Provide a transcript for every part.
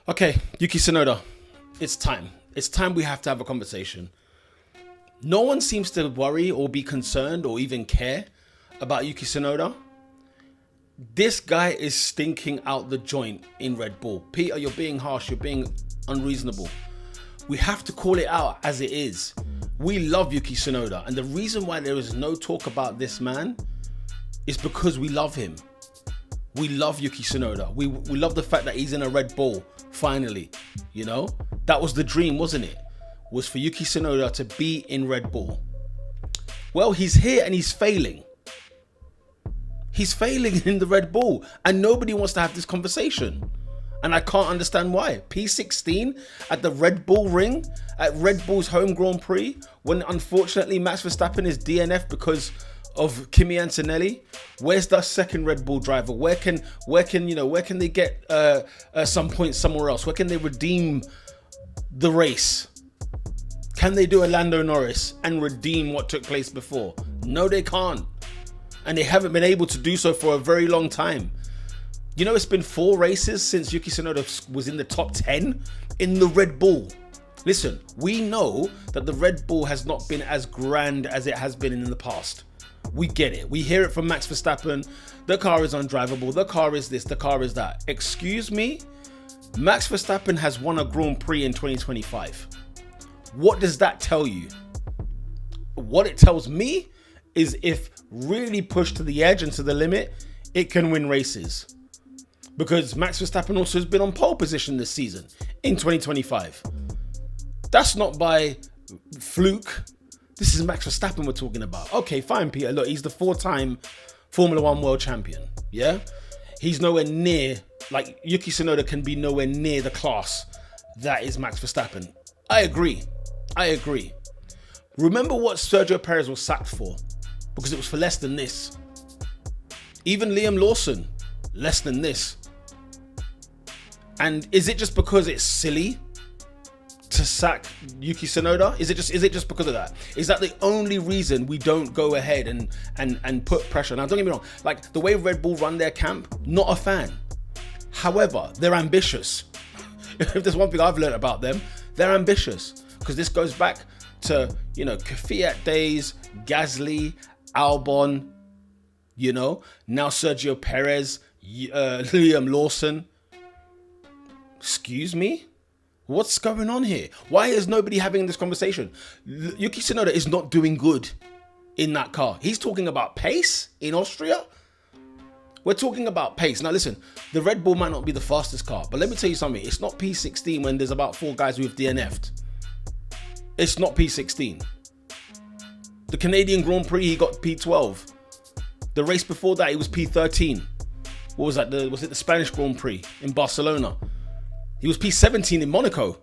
Okay, Yuki Tsunoda, it's time. It's time we have to have a conversation. No one seems to worry or be concerned or even care about Yuki Tsunoda. This guy is stinking out the joint in Red Bull. Peter, you're being harsh. You're being unreasonable. We have to call it out as it is. We love Yuki Tsunoda. And the reason why there is no talk about this man is because we love him. We love Yuki Tsunoda. We love the fact that he's in a Red Bull, finally. You know, that was the dream, wasn't it? Was for Yuki Tsunoda to be in Red Bull. Well, he's here and he's failing. He's failing in the Red Bull and nobody wants to have this conversation. And I can't understand why. P16 at the Red Bull ring, at Red Bull's home Grand Prix, when unfortunately Max Verstappen is DNF because of Kimi Antonelli. Where's the second Red Bull driver? Where can they get some points somewhere else? Where can they redeem the race? Can they do a Lando Norris and redeem what took place before? No, they can't. And they haven't been able to do so for a very long time. You know, it's been 4 races since Yuki Tsunoda was in the top 10 in the Red Bull. Listen, we know that the Red Bull has not been as grand as it has been in the past. We get it. We hear it from Max Verstappen. The car is undrivable. The car is this. The car is that. Excuse me? Max Verstappen has won a Grand Prix in 2025. What does that tell you? What it tells me is if really pushed to the edge and to the limit, it can win races. Because Max Verstappen also has been on pole position this season in 2025. That's not by fluke. This is Max Verstappen we're talking about. Okay, fine, Peter. Look, he's the 4-time Formula One world champion. Yeah? He's nowhere near, like Yuki Tsunoda can be nowhere near the class that is Max Verstappen. I agree. Remember what Sergio Perez was sacked for? Because it was for less than this. Even Liam Lawson, less than this. And is it just because it's silly to sack Yuki Tsunoda? Is it just because of that? Is that the only reason we don't go ahead and put pressure? Now, don't get me wrong. Like the way Red Bull run their camp, not a fan. However, they're ambitious. If there's one thing I've learned about them, they're ambitious. Because this goes back to, Kvyat days, Gasly, Albon, now Sergio Perez, Liam Lawson. Excuse me? What's going on here? Why is nobody having this conversation? Yuki Tsunoda is not doing good in that car. He's talking about pace in Austria. We're talking about pace. Now listen, the Red Bull might not be the fastest car, but let me tell you something. It's not P16 when there's about 4 guys who have DNF'd. It's not P16. The Canadian Grand Prix, he got P12. The race before that, it was P13. What was that? Was it the Spanish Grand Prix in Barcelona? He was P17 in Monaco.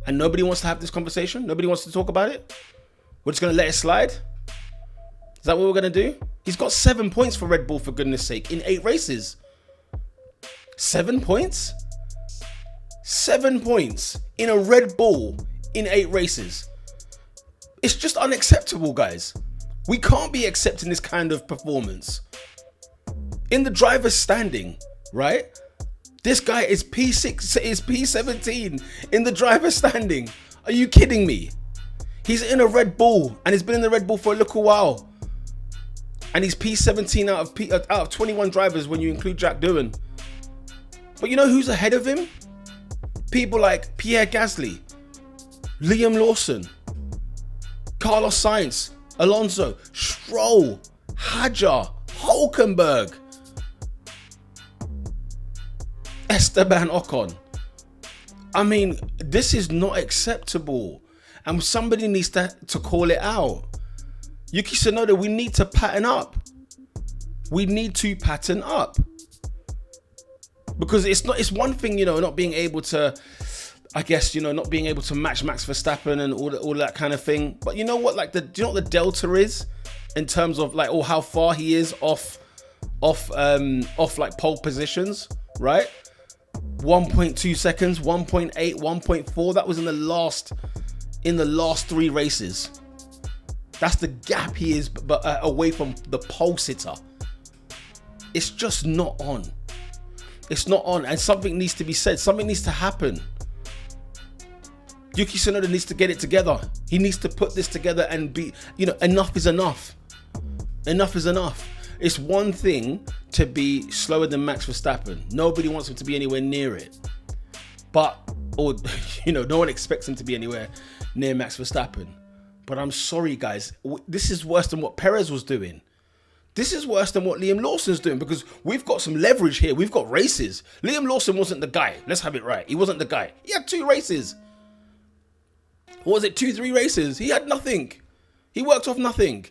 And nobody wants to have this conversation? Nobody wants to talk about it? We're just going to let it slide? Is that what we're going to do? He's got 7 points for Red Bull, for goodness sake, in 8 races. 7 points? 7 points in a Red Bull in 8 races. It's just unacceptable, guys. We can't be accepting this kind of performance. In the driver's standing, right? This guy is P17 in the driver's standing. Are you kidding me? He's in a Red Bull and he's been in the Red Bull for a little while. And he's P17 out of 21 drivers when you include Jack Doohan. But you know who's ahead of him? People like Pierre Gasly, Liam Lawson, Carlos Sainz, Alonso, Stroll, Hadjar, Hulkenberg, Esteban Ocon. I mean, this is not acceptable. And somebody needs to call it out. Yuki Tsunoda, we need to pattern up. We need to pattern up. Because it's one thing, not being able to, I guess, not being able to match Max Verstappen and all that kind of thing. But you know what, do you know what the delta is in terms of or how far he is off like pole positions, right? 1.2 seconds, 1.8, 1.4. That was in the last 3 races. That's the gap he is away from the pole sitter. It's just not on. It's not on, and something needs to be said. Something needs to happen. Yuki Tsunoda needs to get it together. He needs to put this together and be, enough is enough. Enough is enough. It's one thing to be slower than Max Verstappen. Nobody wants him to be anywhere near it. No one expects him to be anywhere near Max Verstappen. But I'm sorry, guys. This is worse than what Perez was doing. This is worse than what Liam Lawson's doing, because we've got some leverage here. We've got races. Liam Lawson wasn't the guy. Let's have it right. He wasn't the guy. He had 2 races. Or was it 2-3 races? He had nothing. He worked off nothing.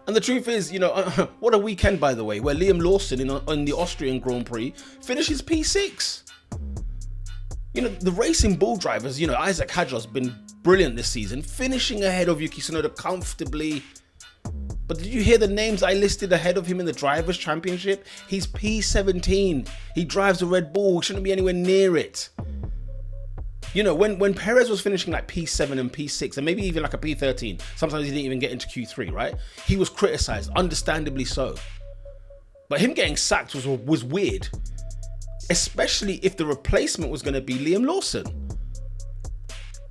And the truth is, what a weekend, by the way, where Liam Lawson in the Austrian Grand Prix finishes P6. The racing bull drivers, Isaac Hadjar's been brilliant this season, finishing ahead of Yuki Tsunoda comfortably. But did you hear the names I listed ahead of him in the Drivers' Championship? He's P17. He drives a Red Bull. He shouldn't be anywhere near it. When Perez was finishing like P7 and P6 and maybe even like a P13, sometimes he didn't even get into Q3, right? He was criticized, understandably so. But him getting sacked was weird, especially if the replacement was going to be Liam Lawson.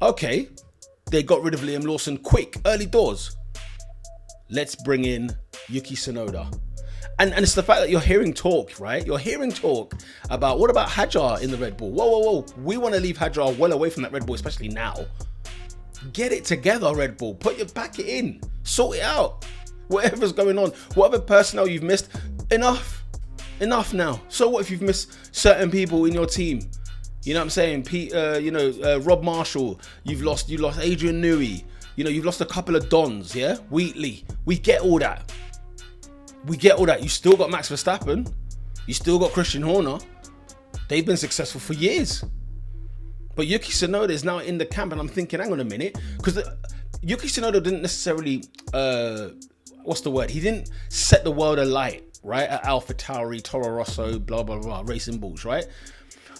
Okay, they got rid of Liam Lawson quick, early doors. Let's bring in Yuki Tsunoda. And it's the fact that you're hearing talk, right? You're hearing talk about, what about Hadjar in the Red Bull? Whoa. We want to leave Hadjar well away from that Red Bull, especially now. Get it together, Red Bull. Pack it in. Sort it out. Whatever's going on. Whatever personnel you've missed, enough. Enough now. So what if you've missed certain people in your team? You know what I'm saying? Rob Marshall. You lost Adrian Newey. You've lost a couple of Dons, yeah? Wheatley. We get all that. You still got Max Verstappen. You still got Christian Horner. They've been successful for years. But Yuki Tsunoda is now in the camp, and I'm thinking, hang on a minute. Because Yuki Tsunoda didn't necessarily, he didn't set the world alight, right? At AlphaTauri, Toro Rosso, blah, blah, blah, racing bulls, right?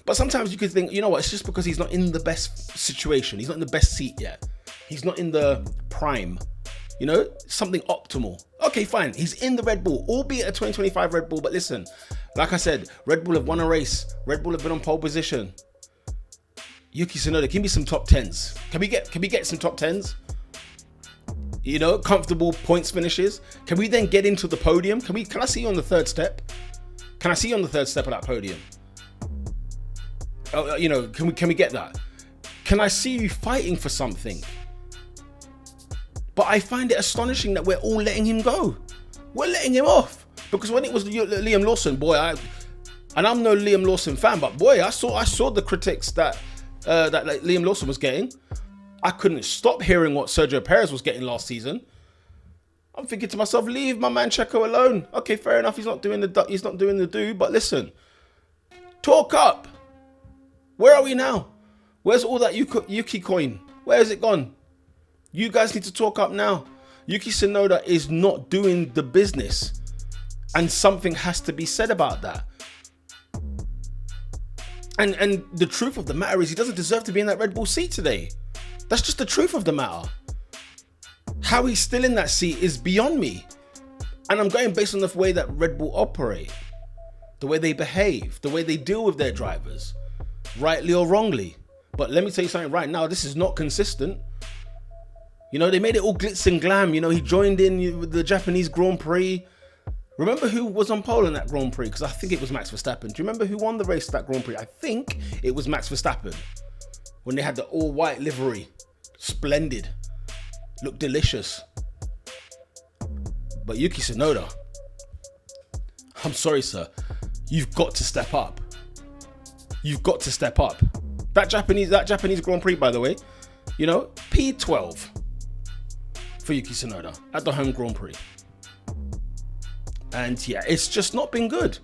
But sometimes you could think, it's just because he's not in the best situation. He's not in the best seat yet. He's not in the prime. Something optimal. Okay, fine. He's in the Red Bull, albeit a 2025 Red Bull. But listen, like I said, Red Bull have won a race. Red Bull have been on pole position. Yuki Tsunoda, give me some top 10s. Can we get some top 10s? Comfortable points finishes. Can we then get into the podium? Can I see you on the 3rd step? Can I see you on the 3rd step of that podium? Can we get that? Can I see you fighting for something? But I find it astonishing that we're all letting him go. We're letting him off. Because when it was Liam Lawson, and I'm no Liam Lawson fan, but I saw the critics that Liam Lawson was getting. I couldn't stop hearing what Sergio Perez was getting last season. I'm thinking to myself, leave my man Checo alone. Okay, fair enough. He's not doing the do. But listen, talk up. Where are we now? Where's all that Yuki coin? Where has it gone? You guys need to talk up now. Yuki Tsunoda is not doing the business. And something has to be said about that. And the truth of the matter is he doesn't deserve to be in that Red Bull seat today. That's just the truth of the matter. How he's still in that seat is beyond me. And I'm going based on the way that Red Bull operate. The way they behave. The way they deal with their drivers. Rightly or wrongly. But let me tell you something right now. This is not consistent. They made it all glitz and glam. He joined in with the Japanese Grand Prix. Remember who was on pole in that Grand Prix? Because I think it was Max Verstappen. Do you remember who won the race at that Grand Prix? I think it was Max Verstappen. When they had the all-white livery. Splendid. Looked delicious. But Yuki Tsunoda, I'm sorry, sir. You've got to step up. You've got to step up. That Japanese Grand Prix, by the way, P12. For Yuki Tsunoda at the home Grand Prix. And yeah, it's just not been good.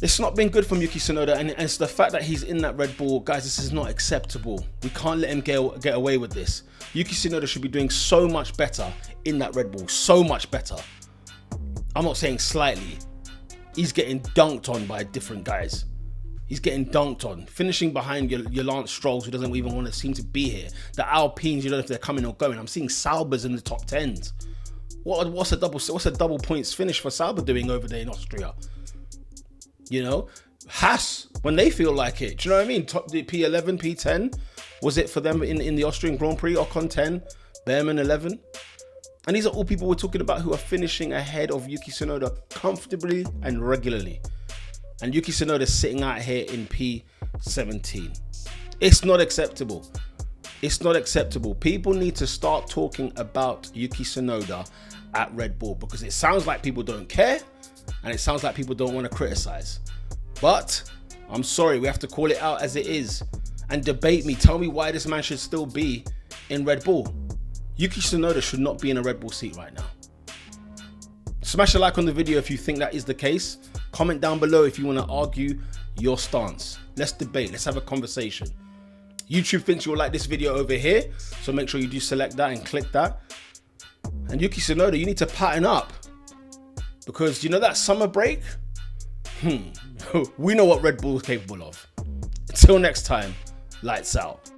It's not been good from Yuki Tsunoda, and it's the fact that he's in that Red Bull. Guys, this is not acceptable. We can't let him get away with this. Yuki Tsunoda should be doing so much better in that Red Bull. So much better. I'm not saying slightly. He's getting dunked on by different guys. He's getting dunked on, finishing behind your Lance Strolls, who doesn't even want to seem to be here. The Alpines, you don't know if they're coming or going. I'm seeing Saubers in the top 10s. What's a double points finish for Sauber doing over there in Austria? Haas, when they feel like it. Do you know what I mean? The P11, P10, was it for them in the Austrian Grand Prix? Ocon 10, Behrman 11. And these are all people we're talking about who are finishing ahead of Yuki Tsunoda comfortably and regularly. And Yuki Tsunoda is sitting out here in P17. It's not acceptable. It's not acceptable. People need to start talking about Yuki Tsunoda at Red Bull, because it sounds like people don't care and it sounds like people don't want to criticize. But I'm sorry, we have to call it out as it is and debate me. Tell me why this man should still be in Red Bull. Yuki Tsunoda should not be in a Red Bull seat right now. Smash a like on the video if you think that is the case. Comment down below if you want to argue your stance. Let's debate. Let's have a conversation. YouTube thinks you'll like this video over here, so make sure you do select that and click that. And Yuki Tsunoda, you need to pattern up, because you know that summer break? We know what Red Bull is capable of. Until next time, lights out.